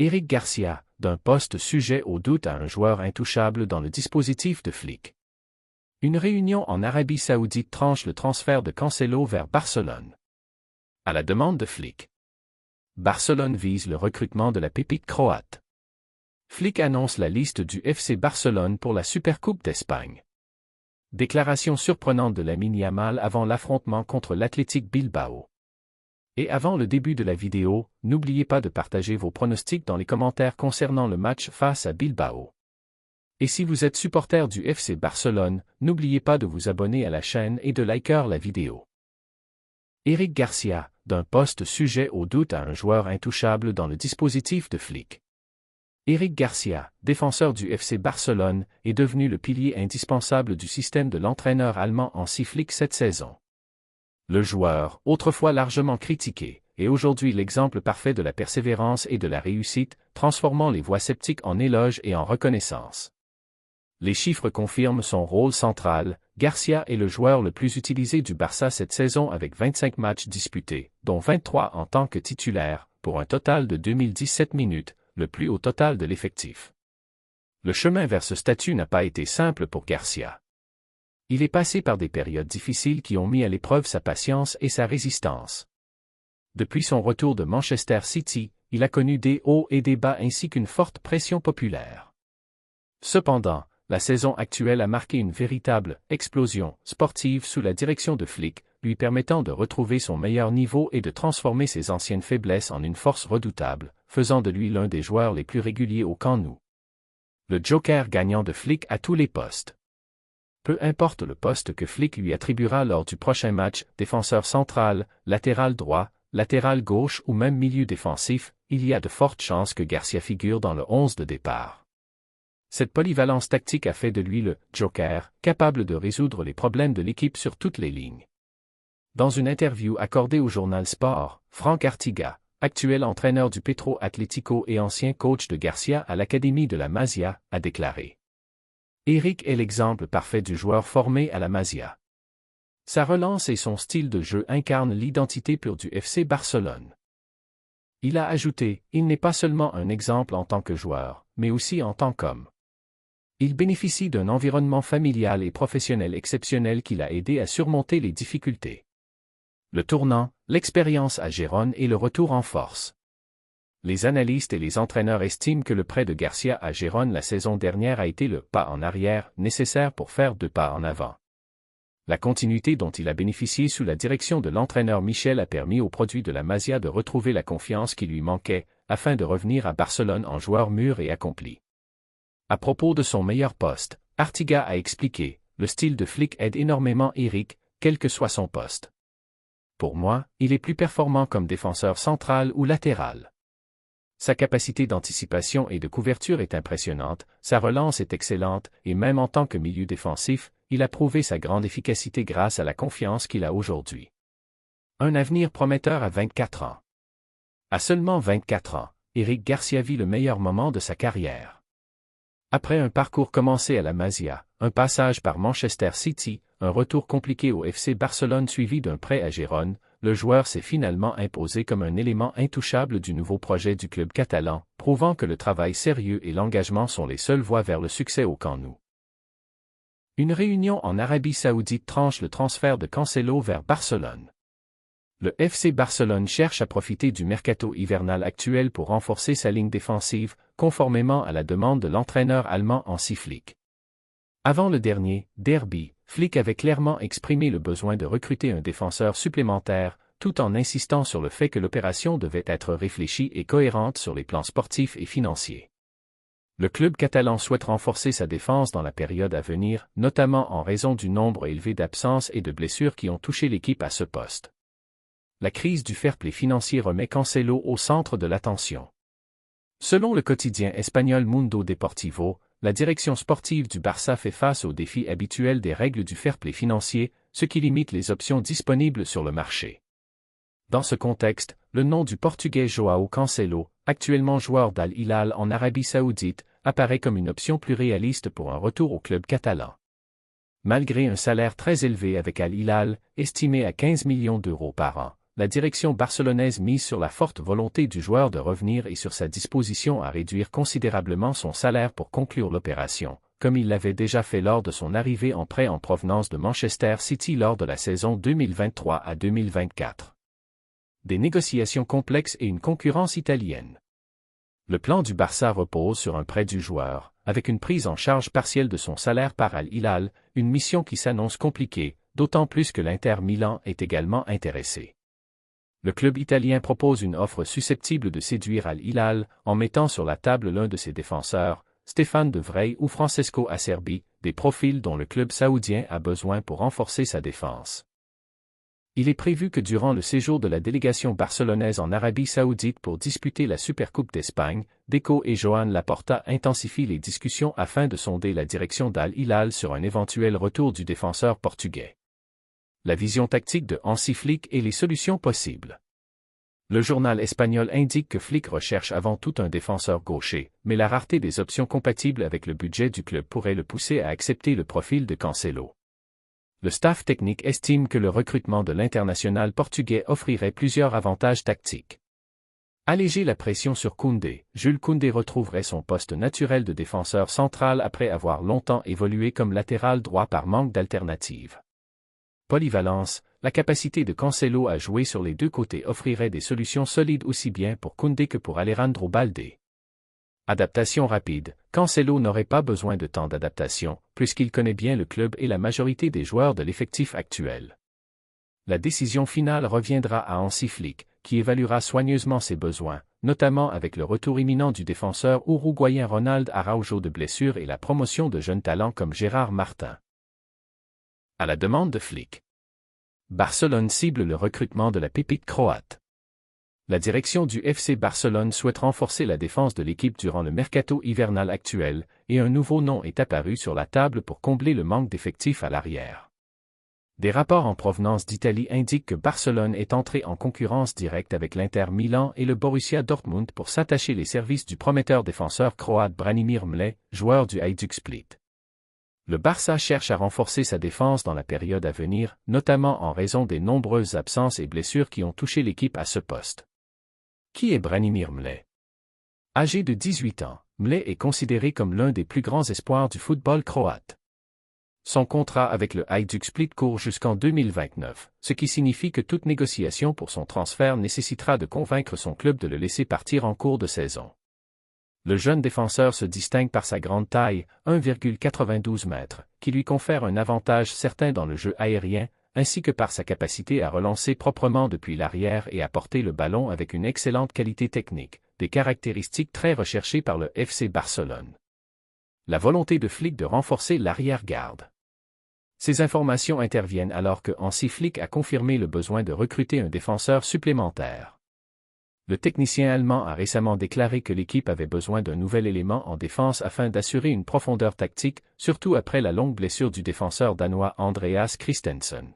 Éric Garcia, d'un poste sujet au doute à un joueur intouchable dans le dispositif de Flick. Une réunion en Arabie Saoudite tranche le transfert de Cancelo vers Barcelone. À la demande de Flick. Barcelone vise le recrutement de la pépite croate. Flick annonce la liste du FC Barcelone pour la Supercoupe d'Espagne. Déclaration surprenante de Lamine Yamal avant l'affrontement contre l'Athletic Bilbao. Et avant le début de la vidéo, n'oubliez pas de partager vos pronostics dans les commentaires concernant le match face à Bilbao. Et si vous êtes supporter du FC Barcelone, n'oubliez pas de vous abonner à la chaîne et de liker la vidéo. Éric Garcia, d'un poste sujet au doute à un joueur intouchable dans le dispositif de Flick. Éric Garcia, défenseur du FC Barcelone, est devenu le pilier indispensable du système de l'entraîneur allemand Hansi Flick cette saison. Le joueur, autrefois largement critiqué, est aujourd'hui l'exemple parfait de la persévérance et de la réussite, transformant les voix sceptiques en éloges et en reconnaissance. Les chiffres confirment son rôle central. Garcia est le joueur le plus utilisé du Barça cette saison avec 25 matchs disputés, dont 23 en tant que titulaire, pour un total de 2017 minutes, le plus haut total de l'effectif. Le chemin vers ce statut n'a pas été simple pour Garcia. Il est passé par des périodes difficiles qui ont mis à l'épreuve sa patience et sa résistance. Depuis son retour de Manchester City, il a connu des hauts et des bas ainsi qu'une forte pression populaire. Cependant, la saison actuelle a marqué une véritable explosion sportive sous la direction de Flick, lui permettant de retrouver son meilleur niveau et de transformer ses anciennes faiblesses en une force redoutable, faisant de lui l'un des joueurs les plus réguliers au Camp Nou. Le joker gagnant de Flick à tous les postes. Peu importe le poste que Flick lui attribuera lors du prochain match, défenseur central, latéral droit, latéral gauche ou même milieu défensif, il y a de fortes chances que Garcia figure dans le 11 de départ. Cette polyvalence tactique a fait de lui le joker, capable de résoudre les problèmes de l'équipe sur toutes les lignes. Dans une interview accordée au journal Sport, Franck Artiga, actuel entraîneur du Petro Atlético et ancien coach de Garcia à l'Académie de la Masia, a déclaré: Éric est l'exemple parfait du joueur formé à la Masia. Sa relance et son style de jeu incarnent l'identité pure du FC Barcelone. Il a ajouté: il n'est pas seulement un exemple en tant que joueur, mais aussi en tant qu'homme. Il bénéficie d'un environnement familial et professionnel exceptionnel qui l'a aidé à surmonter les difficultés. Le tournant, l'expérience à Gérone et le retour en force. Les analystes et les entraîneurs estiment que le prêt de Garcia à Gérone la saison dernière a été le pas en arrière nécessaire pour faire 2 pas en avant. La continuité dont il a bénéficié sous la direction de l'entraîneur Michel a permis au produit de la Masia de retrouver la confiance qui lui manquait, afin de revenir à Barcelone en joueur mûr et accompli. À propos de son meilleur poste, Artiga a expliqué: le style de Flick aide énormément Éric, quel que soit son poste. Pour moi, il est plus performant comme défenseur central ou latéral. Sa capacité d'anticipation et de couverture est impressionnante, sa relance est excellente, et même en tant que milieu défensif, il a prouvé sa grande efficacité grâce à la confiance qu'il a aujourd'hui. Un avenir prometteur à 24 ans. À seulement 24 ans, Éric Garcia vit le meilleur moment de sa carrière. Après un parcours commencé à la Masia, un passage par Manchester City, un retour compliqué au FC Barcelone suivi d'un prêt à Gérone, le joueur s'est finalement imposé comme un élément intouchable du nouveau projet du club catalan, prouvant que le travail sérieux et l'engagement sont les seules voies vers le succès au Camp Nou. Une réunion en Arabie Saoudite tranche le transfert de Cancelo vers Barcelone. Le FC Barcelone cherche à profiter du mercato hivernal actuel pour renforcer sa ligne défensive, conformément à la demande de l'entraîneur allemand Hansi Flick. Avant le dernier derby, Flick avait clairement exprimé le besoin de recruter un défenseur supplémentaire, tout en insistant sur le fait que l'opération devait être réfléchie et cohérente sur les plans sportifs et financiers. Le club catalan souhaite renforcer sa défense dans la période à venir, notamment en raison du nombre élevé d'absences et de blessures qui ont touché l'équipe à ce poste. La crise du fair play financier remet Cancelo au centre de l'attention. Selon le quotidien espagnol Mundo Deportivo, la direction sportive du Barça fait face aux défis habituels des règles du fair play financier, ce qui limite les options disponibles sur le marché. Dans ce contexte, le nom du Portugais João Cancelo, actuellement joueur d'Al Hilal en Arabie Saoudite, apparaît comme une option plus réaliste pour un retour au club catalan. Malgré un salaire très élevé avec Al Hilal, estimé à 15 millions d'euros par an, la direction barcelonaise mise sur la forte volonté du joueur de revenir et sur sa disposition à réduire considérablement son salaire pour conclure l'opération, comme il l'avait déjà fait lors de son arrivée en prêt en provenance de Manchester City lors de la saison 2023 à 2024. Des négociations complexes et une concurrence italienne. Le plan du Barça repose sur un prêt du joueur, avec une prise en charge partielle de son salaire par Al Hilal, une mission qui s'annonce compliquée, d'autant plus que l'Inter Milan est également intéressé. Le club italien propose une offre susceptible de séduire Al Hilal en mettant sur la table l'un de ses défenseurs, Stéphane de Vrij ou Francesco Acerbi, des profils dont le club saoudien a besoin pour renforcer sa défense. Il est prévu que durant le séjour de la délégation barcelonaise en Arabie Saoudite pour disputer la Supercoupe d'Espagne, Deco et Joan Laporta intensifient les discussions afin de sonder la direction d'Al Hilal sur un éventuel retour du défenseur portugais. La vision tactique de Hansi Flick et les solutions possibles. Le journal espagnol indique que Flick recherche avant tout un défenseur gaucher, mais la rareté des options compatibles avec le budget du club pourrait le pousser à accepter le profil de Cancelo. Le staff technique estime que le recrutement de l'international portugais offrirait plusieurs avantages tactiques. Alléger la pression sur Koundé, Jules Koundé retrouverait son poste naturel de défenseur central après avoir longtemps évolué comme latéral droit par manque d'alternatives. Polyvalence, la capacité de Cancelo à jouer sur les deux côtés offrirait des solutions solides aussi bien pour Koundé que pour Alejandro Balde. Adaptation rapide, Cancelo n'aurait pas besoin de temps d'adaptation, puisqu'il connaît bien le club et la majorité des joueurs de l'effectif actuel. La décision finale reviendra à Hansi Flick, qui évaluera soigneusement ses besoins, notamment avec le retour imminent du défenseur uruguayen Ronald Araujo de blessure et la promotion de jeunes talents comme Gérard Martin. À la demande de Flick, Barcelone cible le recrutement de la pépite croate. La direction du FC Barcelone souhaite renforcer la défense de l'équipe durant le mercato hivernal actuel, et un nouveau nom est apparu sur la table pour combler le manque d'effectifs à l'arrière. Des rapports en provenance d'Italie indiquent que Barcelone est entré en concurrence directe avec l'Inter Milan et le Borussia Dortmund pour s'attacher les services du prometteur défenseur croate Branimir Mlej, joueur du Hajduk Split. Le Barça cherche à renforcer sa défense dans la période à venir, notamment en raison des nombreuses absences et blessures qui ont touché l'équipe à ce poste. Qui est Branimir Mlej? Âgé de 18 ans, Mlej est considéré comme l'un des plus grands espoirs du football croate. Son contrat avec le Hajduk Split court jusqu'en 2029, ce qui signifie que toute négociation pour son transfert nécessitera de convaincre son club de le laisser partir en cours de saison. Le jeune défenseur se distingue par sa grande taille, 1,92 m, qui lui confère un avantage certain dans le jeu aérien, ainsi que par sa capacité à relancer proprement depuis l'arrière et à porter le ballon avec une excellente qualité technique, des caractéristiques très recherchées par le FC Barcelone. La volonté de Flick de renforcer l'arrière-garde. Ces informations interviennent alors que Hansi Flick a confirmé le besoin de recruter un défenseur supplémentaire. Le technicien allemand a récemment déclaré que l'équipe avait besoin d'un nouvel élément en défense afin d'assurer une profondeur tactique, surtout après la longue blessure du défenseur danois Andreas Christensen.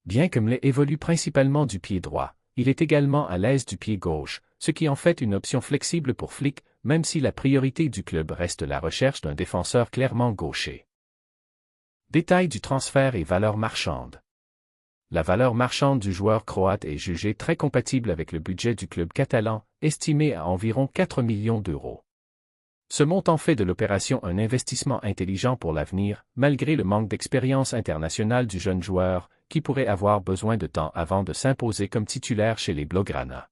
Bien que Mlej évolue principalement du pied droit, il est également à l'aise du pied gauche, ce qui en fait une option flexible pour Flick, même si la priorité du club reste la recherche d'un défenseur clairement gaucher. Détails du transfert et valeur marchande. La valeur marchande du joueur croate est jugée très compatible avec le budget du club catalan, estimé à environ 4 millions d'euros. Ce montant fait de l'opération un investissement intelligent pour l'avenir, malgré le manque d'expérience internationale du jeune joueur, qui pourrait avoir besoin de temps avant de s'imposer comme titulaire chez les Blaugrana.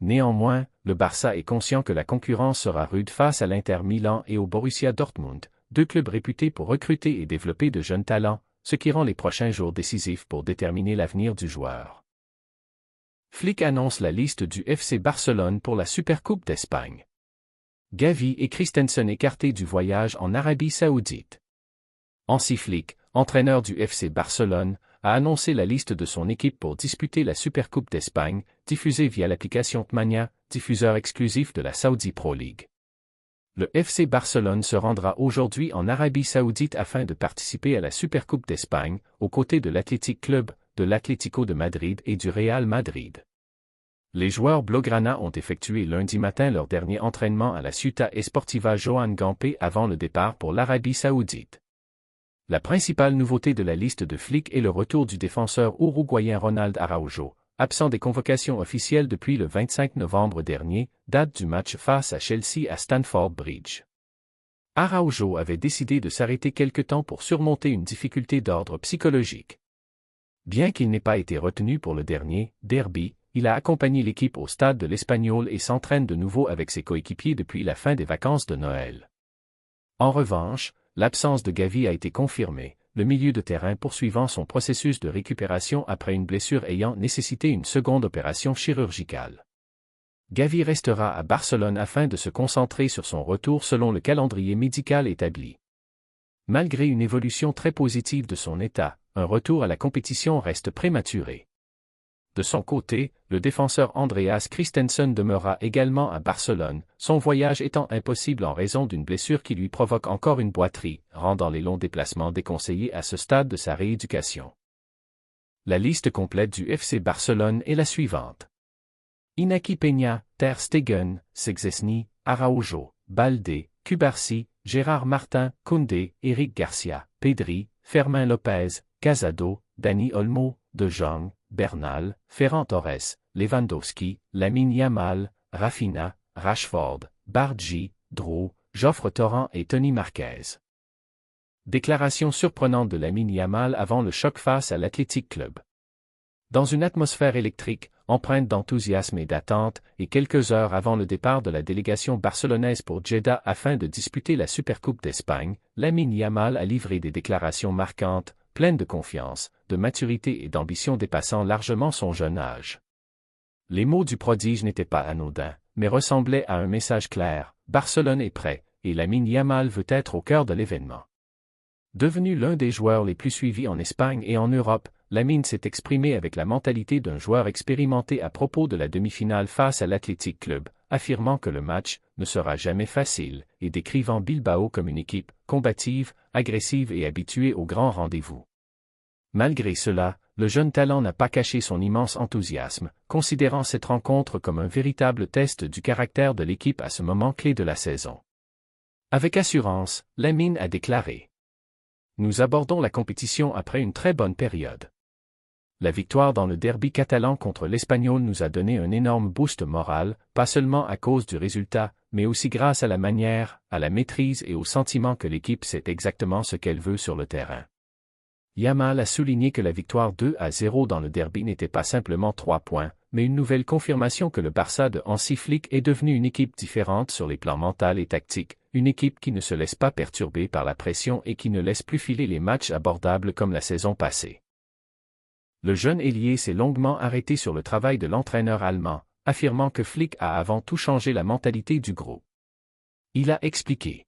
Néanmoins, le Barça est conscient que la concurrence sera rude face à l'Inter Milan et au Borussia Dortmund, deux clubs réputés pour recruter et développer de jeunes talents, ce qui rend les prochains jours décisifs pour déterminer l'avenir du joueur. Flick annonce la liste du FC Barcelone pour la Supercoupe d'Espagne. Gavi et Christensen écartés du voyage en Arabie Saoudite. Hansi Flick, entraîneur du FC Barcelone, a annoncé la liste de son équipe pour disputer la Supercoupe d'Espagne, diffusée via l'application Tmania, diffuseur exclusif de la Saudi Pro League. Le FC Barcelone se rendra aujourd'hui en Arabie Saoudite afin de participer à la Supercoupe d'Espagne, aux côtés de l'Athletic Club, de l'Atlético de Madrid et du Real Madrid. Les joueurs blaugrana ont effectué lundi matin leur dernier entraînement à la Ciutat Esportiva Joan Gamper avant le départ pour l'Arabie Saoudite. La principale nouveauté de la liste de Flick est le retour du défenseur uruguayen Ronald Araujo, absent des convocations officielles depuis le 25 novembre dernier, date du match face à Chelsea à Stamford Bridge. Araujo avait décidé de s'arrêter quelque temps pour surmonter une difficulté d'ordre psychologique. Bien qu'il n'ait pas été retenu pour le dernier derby, il a accompagné l'équipe au stade de l'Espanyol et s'entraîne de nouveau avec ses coéquipiers depuis la fin des vacances de Noël. En revanche, l'absence de Gavi a été confirmée, le milieu de terrain poursuivant son processus de récupération après une blessure ayant nécessité une seconde opération chirurgicale. Gavi restera à Barcelone afin de se concentrer sur son retour selon le calendrier médical établi. Malgré une évolution très positive de son état, un retour à la compétition reste prématuré. De son côté, le défenseur Andreas Christensen demeurera également à Barcelone, son voyage étant impossible en raison d'une blessure qui lui provoque encore une boiterie, rendant les longs déplacements déconseillés à ce stade de sa rééducation. La liste complète du FC Barcelone est la suivante. Iñaki Peña, Ter Stegen, Szczęsny, Araujo, Balde, Cubarsí, Gérard Martin, Koundé, Eric Garcia, Pedri, Fermin Lopez, Casado, Dani Olmo, De Jong, Bernal, Ferran Torres, Lewandowski, Lamine Yamal, Rafinha, Rashford, Bargi, Drou, Geoffre Torrent et Tony Marquez. Déclaration surprenante de Lamine Yamal avant le choc face à l'Athletic Club. Dans une atmosphère électrique, empreinte d'enthousiasme et d'attente, et quelques heures avant le départ de la délégation barcelonaise pour Jeddah afin de disputer la Supercoupe d'Espagne, Lamine Yamal a livré des déclarations marquantes, pleines de confiance, de maturité et d'ambition dépassant largement son jeune âge. Les mots du prodige n'étaient pas anodins, mais ressemblaient à un message clair: Barcelone est prêt, et Lamine Yamal veut être au cœur de l'événement. Devenu l'un des joueurs les plus suivis en Espagne et en Europe, Lamine s'est exprimé avec la mentalité d'un joueur expérimenté à propos de la demi-finale face à l'Athletic Club, affirmant que le match ne sera jamais facile et décrivant Bilbao comme une équipe combative, agressive et habituée aux grands rendez-vous. Malgré cela, le jeune talent n'a pas caché son immense enthousiasme, considérant cette rencontre comme un véritable test du caractère de l'équipe à ce moment clé de la saison. Avec assurance, Lamine a déclaré: Nous abordons la compétition après une très bonne période. La victoire dans le derby catalan contre l'Espanyol nous a donné un énorme boost moral, pas seulement à cause du résultat, mais aussi grâce à la manière, à la maîtrise et au sentiment que l'équipe sait exactement ce qu'elle veut sur le terrain. Yamal a souligné que la victoire 2-0 dans le derby n'était pas simplement 3 points, mais une nouvelle confirmation que le Barça de Hansi Flick est devenu une équipe différente sur les plans mental et tactique, une équipe qui ne se laisse pas perturber par la pression et qui ne laisse plus filer les matchs abordables comme la saison passée. Le jeune ailier s'est longuement arrêté sur le travail de l'entraîneur allemand, affirmant que Flick a avant tout changé la mentalité du groupe. Il a expliqué: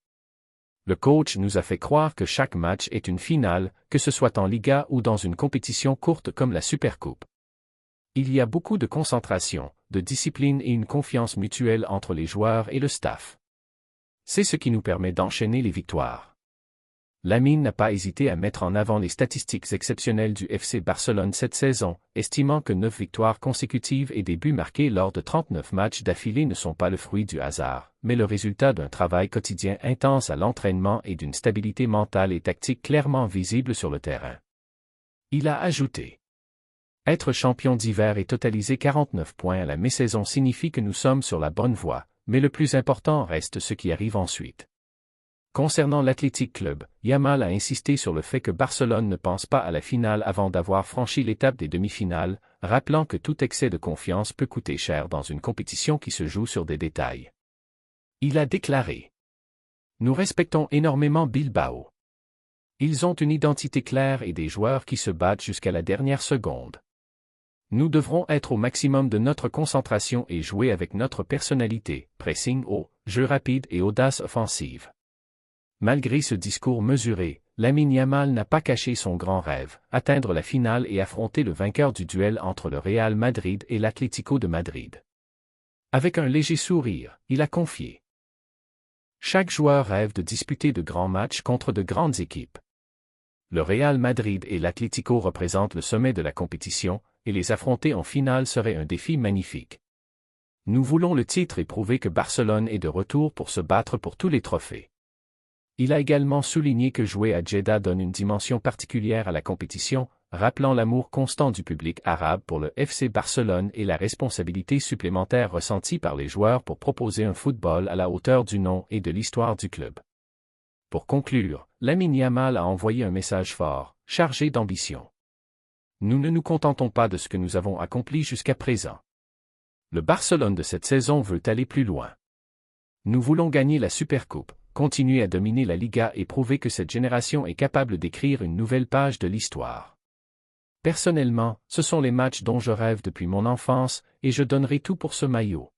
Le coach nous a fait croire que chaque match est une finale, que ce soit en Liga ou dans une compétition courte comme la Supercoupe. Il y a beaucoup de concentration, de discipline et une confiance mutuelle entre les joueurs et le staff. C'est ce qui nous permet d'enchaîner les victoires. Lamine n'a pas hésité à mettre en avant les statistiques exceptionnelles du FC Barcelone cette saison, estimant que 9 victoires consécutives et des buts marqués lors de 39 matchs d'affilée ne sont pas le fruit du hasard, mais le résultat d'un travail quotidien intense à l'entraînement et d'une stabilité mentale et tactique clairement visible sur le terrain. Il a ajouté: Être champion d'hiver et totaliser 49 points à la mi-saison signifie que nous sommes sur la bonne voie, mais le plus important reste ce qui arrive ensuite. Concernant l'Athletic Club, Yamal a insisté sur le fait que Barcelone ne pense pas à la finale avant d'avoir franchi l'étape des demi-finales, rappelant que tout excès de confiance peut coûter cher dans une compétition qui se joue sur des détails. Il a déclaré: Nous respectons énormément Bilbao. Ils ont une identité claire et des joueurs qui se battent jusqu'à la dernière seconde. Nous devrons être au maximum de notre concentration et jouer avec notre personnalité, pressing haut, jeu rapide et audace offensive. Malgré ce discours mesuré, Lamine Yamal n'a pas caché son grand rêve, atteindre la finale et affronter le vainqueur du duel entre le Real Madrid et l'Atlético de Madrid. Avec un léger sourire, il a confié: Chaque joueur rêve de disputer de grands matchs contre de grandes équipes. Le Real Madrid et l'Atlético représentent le sommet de la compétition, et les affronter en finale serait un défi magnifique. Nous voulons le titre et prouver que Barcelone est de retour pour se battre pour tous les trophées. Il a également souligné que jouer à Jeddah donne une dimension particulière à la compétition, rappelant l'amour constant du public arabe pour le FC Barcelone et la responsabilité supplémentaire ressentie par les joueurs pour proposer un football à la hauteur du nom et de l'histoire du club. Pour conclure, Lamine Yamal a envoyé un message fort, chargé d'ambition. Nous ne nous contentons pas de ce que nous avons accompli jusqu'à présent. Le Barcelone de cette saison veut aller plus loin. Nous voulons gagner la Supercoupe, continuer à dominer la Liga et prouver que cette génération est capable d'écrire une nouvelle page de l'histoire. Personnellement, ce sont les matchs dont je rêve depuis mon enfance, et je donnerai tout pour ce maillot.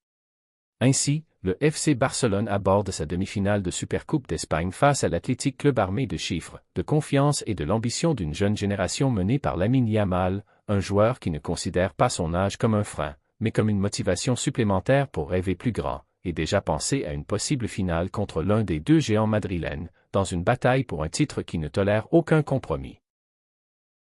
Ainsi, le FC Barcelone aborde sa demi-finale de Supercoupe d'Espagne face à l'Athletic Club armé de chiffres, de confiance et de l'ambition d'une jeune génération menée par Lamine Yamal, un joueur qui ne considère pas son âge comme un frein, mais comme une motivation supplémentaire pour rêver plus grand, et déjà penser à une possible finale contre l'un des deux géants madrilènes, dans une bataille pour un titre qui ne tolère aucun compromis.